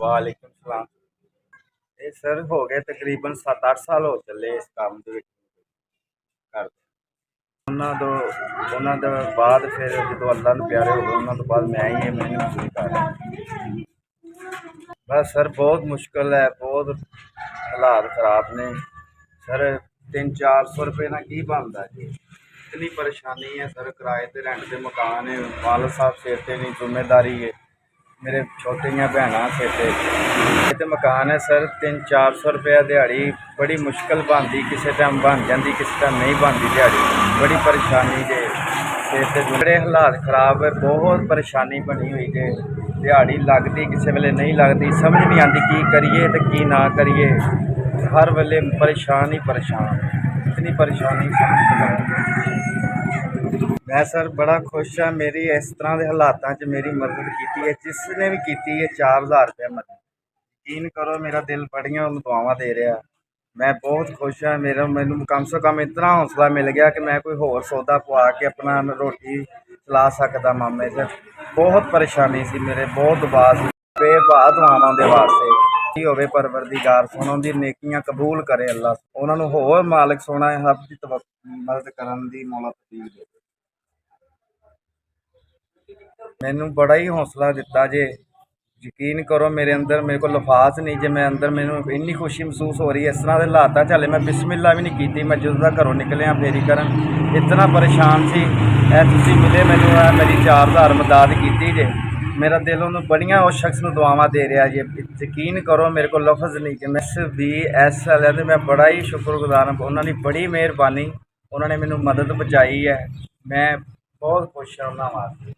वालेकुम सलाम। ये सर हो गए तकरीबन 7-8 साल हो चले इस काम ਦੇ ਵਿੱਚ ਕਰਦੇ। ਉਹਨਾਂ ਦੇ ਬਾਅਦ ਫਿਰ ਜਦੋਂ ਅੱਲਾ ਨੂੰ ਪਿਆਰੇ ਹੋ ਗਏ ਉਹਨਾਂ ਤੋਂ ਬਾਅਦ ਮੈਂ ਹੀ ਇਹ ਮਿਹਨਤ ਸ਼ੁਰੂ ਕਰ ਰਿਹਾ। बस सर बहुत मुश्किल है, बहुत हालात खराब ने सर। 300-400 रुपये ना की बनता जी। इतनी परेशानी है सर, किराए ते रेंट के मकान है, वाल साहब सिर ते नहीं जिम्मेदारी है, मेरे छोटियां भैन सिर ते मकान है सर। 300-400 रुपया दिहाड़ी बड़ी मुश्किल बनती, किसी टाइम बन जाती, किसी टाइम नहीं बनती दिहाड़ी। बड़ी परेशानी जे सिर ते बड़े हालात खराब है, बहुत परेशानी बनी हुई जे। दिहाड़ी लगती किसी वेले नहीं लगती, समझ नहीं आती की करिए तो की ना करिए। हर वेले परेशान ही परेशान, इतनी परेशानी समझ नहीं आती। मैं सर बड़ा खुश हाँ, मेरी इस तरह के हालातों च मेरी मदद की है, जिसने भी की है। 4000 रुपया मदद, यकीन करो मेरा दिल बड़ियां दुआवां दे रहा। मैं बहुत खुश हाँ। मैनू कम से कम इतना हौसला मिल गया कि मैं कोई होर सौदा पवा के अपना रोटी चला सकता। मामे से बहुत परेशानी सी, मेरे बहुत दबा सी, बेबाह दुआवां दे वास्ते की होवे परवरदिगार सोना दी नेकियां कबूल करे अल्लाह, उन्होंने होर मालिक सोना सब दी मदद करन दी मौला तौफीक दे। मैनू बड़ा ही हौसला दिता जे, यकीन करो मेरे अंदर मेरे को लफाज नहीं जे। मैं अंदर मैनू इन्नी खुशी महसूस हो रही है इस तरह के हालात चले। मैं बिस्मिल्ला भी नहीं की, मैं ਜਦੋਂ ਦਾ घरों निकलिया फेरी करन इतना परेशान सी। तुसीं मिले मैनू, मेरी 4000 मदद की जे। मेरा दिल उन्होंने बड़ियां उस शख्स को दुआवां दे रहा जे, यकीन करो मेरे को लफज नहीं कि मैं BS वाले मैं बड़ा ही शुक्रगुजार हाँ। उन्होंने बड़ी मेहरबानी, उन्होंने मैनू मदद पहुँचाई है। मैं बहुत खुश हाँ उन्होंने वास्ते।